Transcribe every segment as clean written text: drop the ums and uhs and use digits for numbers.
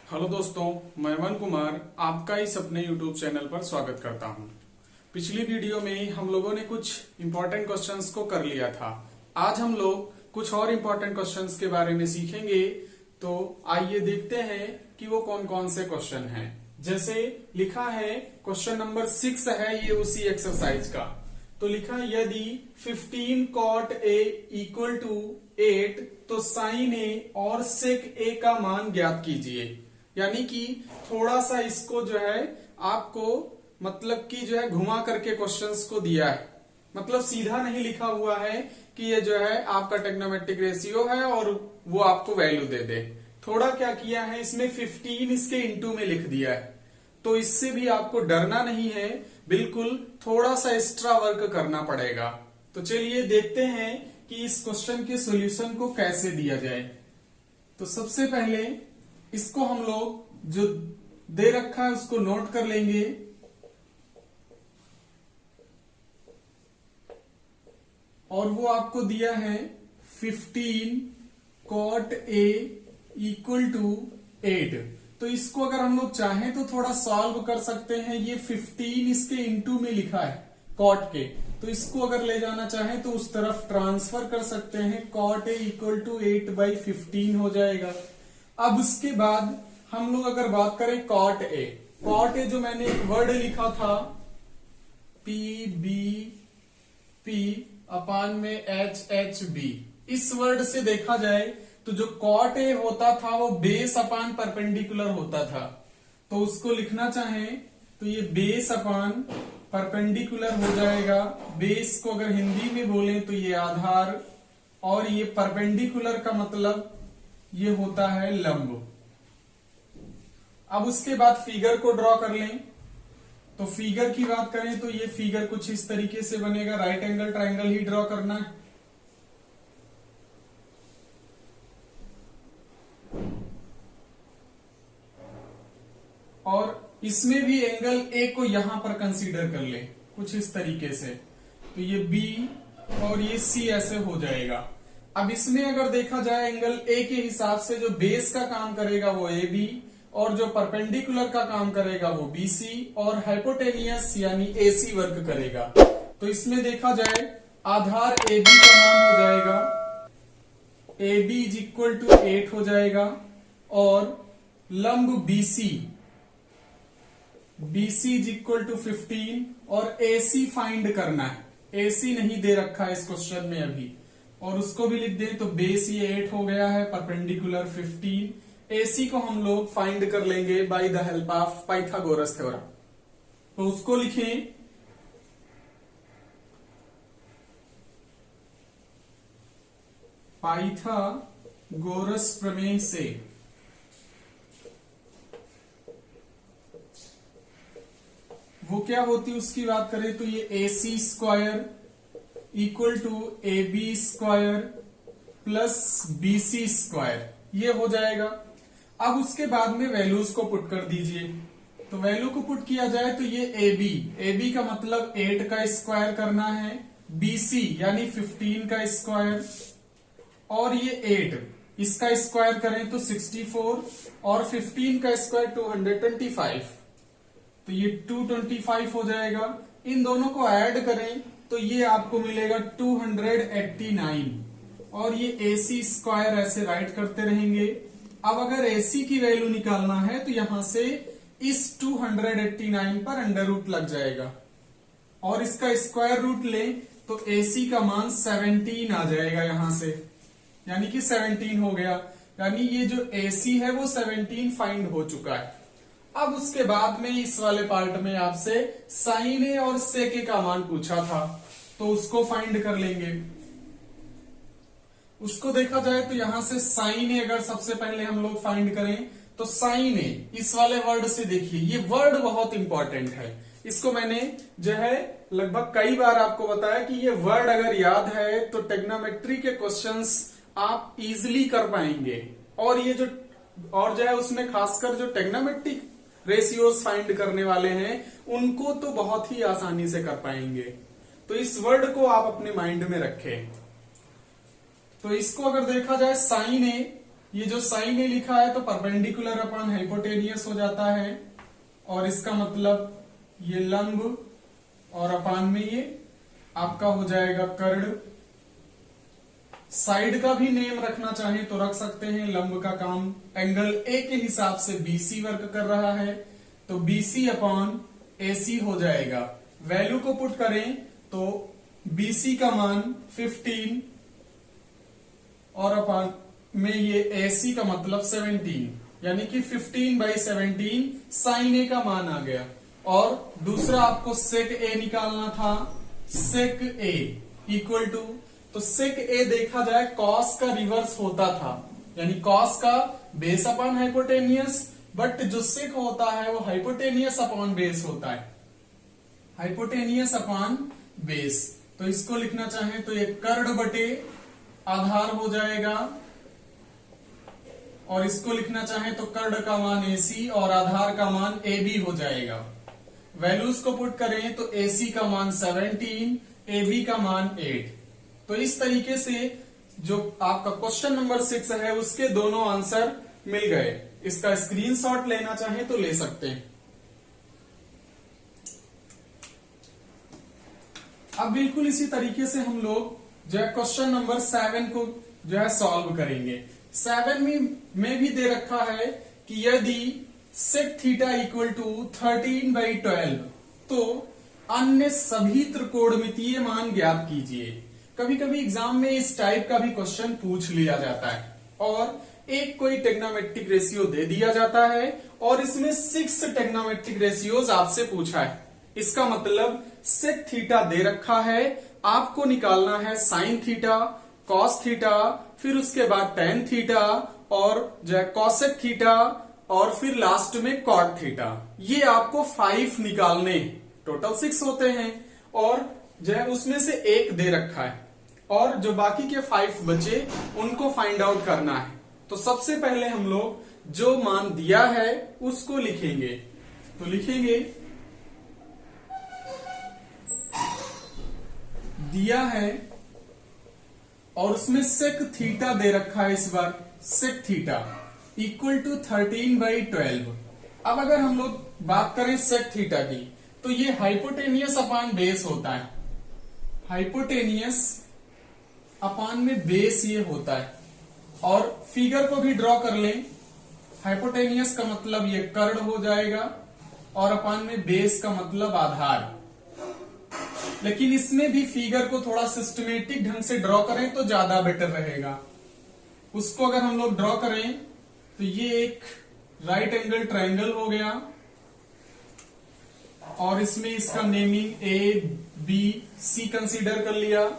Hello दोस्तों, मैं मन कुमार आपका इस अपने YouTube चैनल पर स्वागत करता हूं। पिछली वीडियो में हम लोगों ने कुछ इम्पोर्टेंट क्वेश्चंस को कर लिया था। आज हम लोग कुछ और इम्पोर्टेंट क्वेश्चंस के बारे में सीखेंगे। तो आइए देखते हैं कि वो कौन कौन से क्वेश्चन हैं। जैसे लिखा है क्वेश्चन नंबर 6 है, ये उसी एक्सरसाइज का। तो लिखा है यदि 15 cot A इक्वल टू 8 तो साइन A और सेक A का मान ज्ञात कीजिए। यानी कि थोड़ा सा इसको जो है आपको मतलब कि जो है घुमा करके क्वेश्चंस को दिया है। मतलब सीधा नहीं लिखा हुआ है कि ये जो है आपका ट्रिग्नोमेट्रिक रेशियो है और वो आपको वैल्यू दे दे। थोड़ा क्या किया है, इसमें 15 इसके इनटू में लिख दिया है। तो इससे भी आपको डरना नहीं है, बिल्कुल थोड़ा सा एक्स्ट्रा वर्क करना पड़ेगा। तो चलिए देखते हैं कि इस क्वेश्चन के सॉल्यूशन को कैसे दिया जाए। तो सबसे पहले इसको हम लोग जो दे रखा है उसको नोट कर लेंगे। और वो आपको दिया है 15 cot A इक्वल टू 8। तो इसको अगर हम लोग चाहें तो थोड़ा सॉल्व कर सकते हैं। ये 15 इसके इनटू में लिखा है कॉट के, तो इसको अगर ले जाना चाहें तो उस तरफ ट्रांसफर कर सकते हैं। cot A इक्वल टू 8/15 हो जाएगा। अब उसके बाद हम लोग अगर बात करें cot A जो मैंने एक वर्ड लिखा था PBP अपान में HHB, इस वर्ड से देखा जाए तो जो cot A होता था वो बेस अपान परपेंडिकुलर होता था। तो उसको लिखना चाहें तो ये बेस अपान परपेंडिकुलर हो जाएगा। बेस को अगर हिंदी में बोलें तो ये आधार, और ये परपेंडिकुलर का मतलब ये होता है लंब। अब उसके बाद फिगर को ड्रॉ कर लें। तो फिगर की बात करें तो ये फिगर कुछ इस तरीके से बनेगा। राइट एंगल ट्रायंगल ही ड्रॉ करना है। और इसमें भी एंगल ए को यहां पर कंसीडर कर ले कुछ इस तरीके से। तो ये बी और ये सी ऐसे हो जाएगा। अब इसमें अगर देखा जाए एंगल ए के हिसाब से जो बेस का काम करेगा वो ए बी, और जो परपेंडिकुलर का काम करेगा वो बी सी, और हाइपोटेनियस यानी ए सी वर्क करेगा। तो इसमें देखा जाए आधार ए बी का मान हो जाएगा A B is equal to 8 हो जाएगा, और लंब BC इज इक्वल टू 15, और AC फाइंड करना है। AC नहीं दे रखा है इस क्वेश्चन में अभी, और उसको भी लिख दें तो बेस ये 8 हो गया है, परपेंडिकुलर 15। AC को हम लोग फाइंड कर लेंगे by the help of Pythagoras theorem. तो उसको लिखें पाइथागोरस प्रमेय से वो क्या होती है उसकी बात करें तो ये AC square equal to AB square plus BC square, ये हो जाएगा। अब उसके बाद में वैल्यूज को पुट कर दीजिए। तो वैल्यू को पुट किया जाए तो ये AB का मतलब 8 का स्क्वायर करना है, BC यानी 15 का स्क्वायर, और ये 8 इसका स्क्वायर करें तो 64, और 15 का स्क्वायर 225, तो ये 225 हो जाएगा। इन दोनों को ऐड करें तो ये आपको मिलेगा 289, और ये AC स्क्वायर ऐसे राइट करते रहेंगे। अब अगर AC की वैल्यू निकालना है तो यहां से इस 289 पर अंडर रूट लग जाएगा, और इसका स्क्वायर रूट ले तो AC का मान 17 आ जाएगा यहां से, यानी कि 17 हो गया। यानी ये जो AC है वो 17 फाइंड हो चुका है। अब उसके बाद में इस वाले पार्ट में आपसे साइन ए और सेक ए का मान पूछा था, तो उसको फाइंड कर लेंगे। उसको देखा जाए तो यहां से साइन ए अगर सबसे पहले हम लोग फाइंड करें तो साइन ए इस वाले वर्ड से देखिए, ये वर्ड बहुत इंपॉर्टेंट है। इसको मैंने जो है लगभग कई बार आपको बताया कि ये वर्ड अगर याद है तो ट्रिग्नोमेट्री के क्वेश्चंस आप इजीली कर पाएंगे। और ये जो है उसमें खासकर जो ट्रिग्नोमेट्रिक रेशियोज फाइंड करने वाले हैं उनको तो बहुत ही आसानी से कर पाएंगे। तो इस वर्ड को आप अपने माइंड में रखें। तो इसको अगर देखा जाए साइन ए ये जो साइन ए लिखा है तो परपेंडिकुलर अपॉन हाइपोटेनियस हो जाता है, और इसका मतलब ये लंब, और अपान में ये आपका हो जाएगा कर्ण। साइड का भी नेम रखना चाहे तो रख सकते हैं। लंब का काम एंगल ए के हिसाब से बीसी वर्क कर रहा है, तो बीसी अपॉन एसी हो जाएगा। वैल्यू को पुट करें तो बीसी का मान 15 और अपॉन में ये एसी का मतलब 17, यानी कि 15/17 साइन ए का मान आ गया। और दूसरा आपको सेक ए निकालना था, सेक ए इक्वल टू, तो सेक ए देखा जाए कॉस का रिवर्स होता था, यानी कॉस का बेस अपॉन हाइपोटेनियस, बट जो सेक होता है वो हाइपोटेनियस अपॉन बेस होता है, हाइपोटेनियस अपॉन बेस। तो इसको लिखना चाहे तो ये कर्ण बटे आधार हो जाएगा, और इसको लिखना चाहे तो कर्ण का मान एसी और आधार का मान ए बी हो जाएगा। वैल्यूज को पुट करें तो एसी का मान 17, ए बी का मान 8। तो इस तरीके से जो आपका क्वेश्चन नंबर 6 है उसके दोनों आंसर मिल गए। इसका स्क्रीनशॉट लेना चाहे तो ले सकते हैं। अब बिल्कुल इसी तरीके से हम लोग जो है क्वेश्चन नंबर 7 को जो है सॉल्व करेंगे। 7 में भी दे रखा है कि यदि सेक थीटा इक्वल टू 13/12 तो अन्य सभी त्रिकोणमितीय मान ज्ञात कीजिए। कभी कभी एग्जाम में इस टाइप का भी क्वेश्चन पूछ लिया जाता है, और एक कोई टेग्नोमेट्रिक रेशियो दे दिया जाता है और इसमें 6 टेग्नोमेट्रिक रेशियोज आपसे पूछा है। इसका मतलब सेक थीटा दे रखा है, आपको निकालना है साइन थीटा, कॉस थीटा, फिर उसके बाद टेन थीटा, और जो है कॉसेक थीटा, और फिर लास्ट में कॉट थीटा। ये आपको 5 निकालने, टोटल 6 होते हैं, और जो है उसमें से एक दे रखा है, और जो बाकी के 5 बचे उनको फाइंड आउट करना है। तो सबसे पहले हम लोग जो मान दिया है उसको लिखेंगे। तो लिखेंगे दिया है और उसमें सेक थीटा दे रखा है, इस बार सेक थीटा इक्वल टू 13/12। अब अगर हम लोग बात करें सेक थीटा की तो ये हाइपोटेनियस अपान बेस होता है, हाइपोटेनियस अपान में बेस ये होता है। और फिगर को भी ड्रॉ कर लें, हाइपोटेनियस का मतलब ये कर्ण हो जाएगा और अपान में बेस का मतलब आधार। लेकिन इसमें भी फिगर को थोड़ा सिस्टमेटिक ढंग से ड्रॉ करें तो ज्यादा बेटर रहेगा। उसको अगर हम लोग ड्रॉ करें तो ये एक राइट एंगल ट्रायंगल हो गया, और इसमें इसका naming A B C consider कर लिया,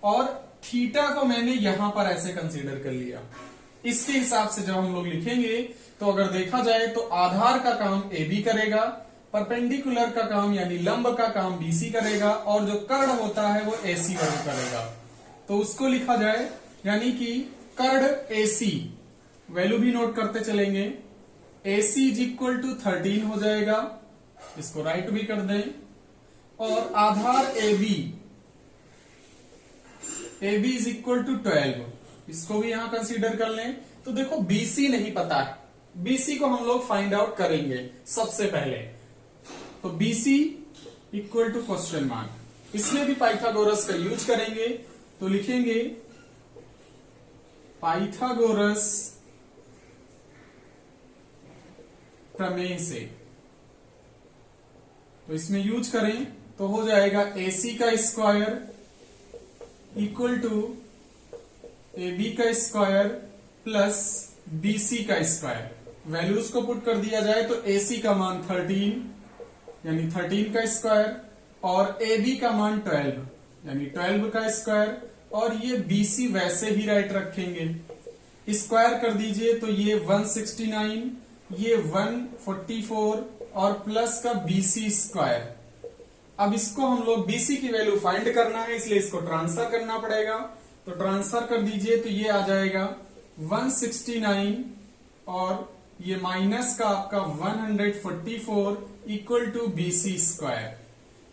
और थीटा को मैंने यहां पर ऐसे कंसीडर कर लिया। इसके हिसाब से जब हम लोग लिखेंगे तो अगर देखा जाए तो आधार का काम ए बी करेगा, परपेंडिकुलर का काम यानी लंब का काम बीसी करेगा, और जो कर्ण होता है वो एसी वर्ग करेगा। तो उसको लिखा जाए, यानी कि कर्ण एसी, वैल्यू भी नोट करते चलेंगे, AC इज इक्वल टू 13 हो जाएगा, इसको राइट भी कर दें, और आधार AB, AB is equal to 12, इसको भी यहां कंसीडर कर लें। तो देखो BC नहीं पता है, BC को हम लोग फाइंड आउट करेंगे सबसे पहले। तो BC equal to question mark, इसमें भी पाइथागोरस का यूज करेंगे। तो लिखेंगे पाइथागोरस प्रमेय से, तो इसमें यूज करें तो हो जाएगा AC का स्क्वायर इक्वल टू AB का स्क्वायर प्लस BC का स्क्वायर। वैल्यूज को पुट कर दिया जाए तो AC का मान 13 यानी 13 का स्क्वायर, और AB का मान 12 यानी 12 का स्क्वायर, और ये BC वैसे ही राइट रखेंगे, स्क्वायर कर दीजिए तो ये 169, ये 144, और प्लस का BC स्क्वायर। अब इसको हम लोग BC की वैल्यू फाइंड करना है, इसलिए इसको ट्रांसफर करना पड़ेगा। तो ट्रांसफर कर दीजिए तो ये आ जाएगा 169, और ये माइनस का आपका 144 इक्वल टू BC स्क्वायर।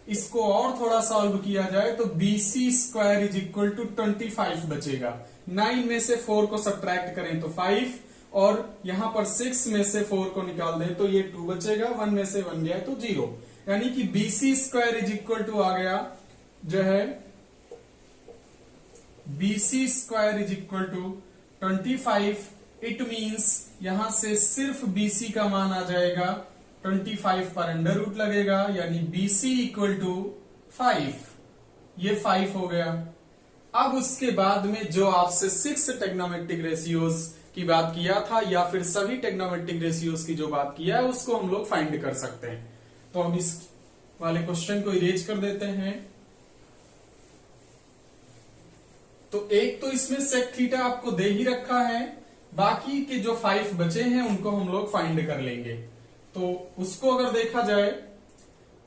इसको और थोड़ा सॉल्व किया जाए तो BC square is equal to 25 बचेगा, 9 में से 4 को सब्ट्रैक्ट करें तो 5, और यहां पर 6 में से 4 को निकाल दें तो ये 2 बचेगा, 1 में से 1 गया तो 0, यानी कि BC square is equal to आ गया जो है BC square is equal to 25। It means यहां से सिर्फ BC का मान आ जाएगा 25 पर अंडर रूट लगेगा, यानी BC इक्वल टू 5, ये 5 हो गया। अब उसके बाद में जो आपसे 6 टेग्नोमेट्रिक रेशियोज की बात किया था या फिर सभी टेग्नोमेट्रिक रेशियोज की जो बात किया है उसको हम लोग फाइंड कर सकते हैं। तो हम इस वाले क्वेश्चन को इरेज कर देते हैं। तो एक तो इसमें सेक थीटा आपको दे ही रखा है, बाकी के जो 5 बचे हैं उनको हम लोग फाइंड कर लेंगे। तो उसको अगर देखा जाए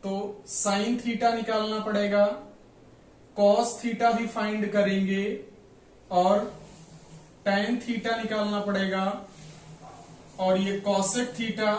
तो साइन थीटा निकालना पड़ेगा, कॉस थीटा भी फाइंड करेंगे, और टैन थीटा निकालना पड़ेगा, और ये कॉसेक थीटा,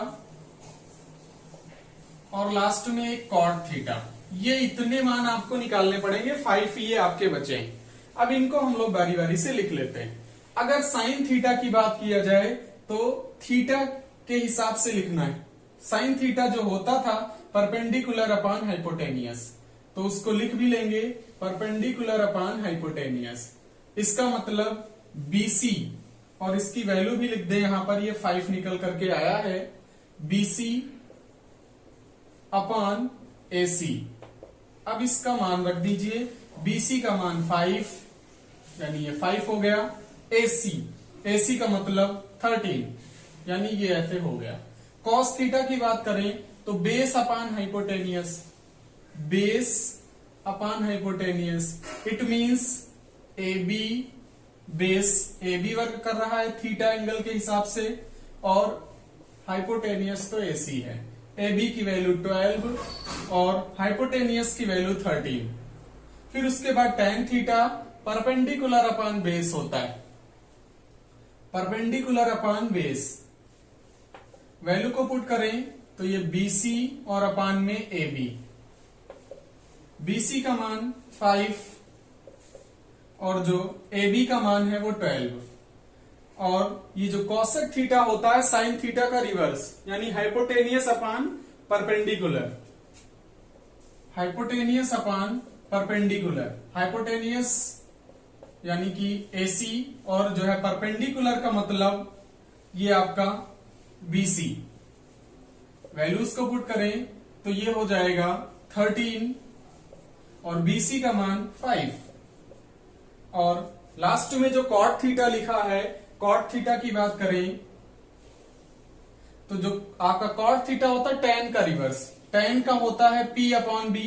और लास्ट में एक कॉट थीटा। ये इतने मान आपको निकालने पड़ेंगे, 5 ये आपके बचे हैं। अब इनको हम लोग बारी बारी से लिख लेते हैं। अगर साइन थीटा की बात किया जाए तो थीटा के हिसाब से लिखना है। साइन थीटा जो होता था परपेंडिकुलर अपॉन हाइपोटेनियस, तो उसको लिख भी लेंगे परपेंडिकुलर अपॉन हाइपोटेनियस। इसका मतलब BC, और इसकी वैल्यू भी लिख दे, यहां पर ये 5 निकल करके आया है, BC अपॉन AC। अब इसका मान रख दीजिए, BC का मान 5, यानी ये 5 हो गया। AC का मतलब 13, यानी ये ऐसे हो गया। कॉस थीटा की बात करें तो base upon hypotenuse, base upon hypotenuse, it means AB base AB work कर रहा है थीटा एंगल के हिसाब से, और हाइपोटेनियस तो AC है। AB की वैल्यू 12 और हाइपोटेनियस की वैल्यू 13। फिर उसके बाद tan theta perpendicular upon base होता है, परपेंडिकुलर अपॉन बेस। वैल्यू को पुट करें तो ये BC और अपॉन में AB। BC का मान 5 और जो AB का मान है वो 12, और ये जो कॉसेक थीटा होता है साइन थीटा का रिवर्स, यानी hypotenuse upon perpendicular, hypotenuse upon perpendicular. Hypotenuse यानी कि AC, और जो है परपेंडिकुलर का मतलब ये आपका BC। वैल्यूज को पुट करें तो ये हो जाएगा 13 और BC का मान 5, और लास्ट में जो कॉट थीटा लिखा है, कॉट थीटा की बात करें तो जो आपका कॉट थीटा होता है टैन का रिवर्स, टैन का होता है P अपॉन B,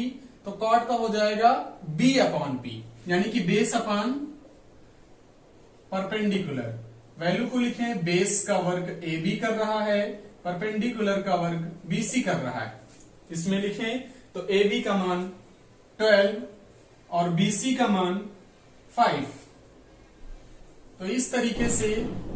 तो कॉट का हो जाएगा B अपॉन P, यानी कि बेस अपॉन परपेंडिकुलर। वैल्यू को लिखें, बेस का वर्ग AB कर रहा है, परपेंडिकुलर का वर्ग BC कर रहा है। इसमें लिखें तो AB का मान 12 और BC का मान 5। तो इस तरीके से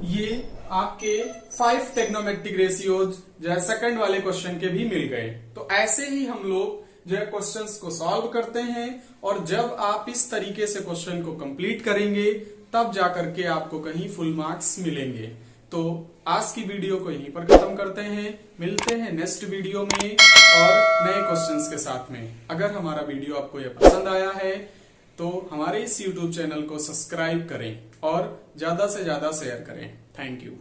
ये आपके 5 टेग्नोमेट्रिक रेशियोज जो है सेकंड वाले क्वेश्चन के भी मिल गए। तो ऐसे ही हम लोग जो है क्वेश्चंस को सॉल्व करते हैं, और जब आप इस तरीके से क्वेश्चन को कंप्लीट करेंगे तब जाकर के आपको कहीं फुल मार्क्स मिलेंगे। तो आज की वीडियो को यहीं पर खत्म करते हैं, मिलते हैं नेक्स्ट वीडियो में और नए क्वेश्चंस के साथ में। अगर हमारा वीडियो आपको यह पसंद आया है तो हमारे इस YouTube चैनल को सब्सक्राइब करें और ज्यादा से ज्यादा शेयर करें। Thank you.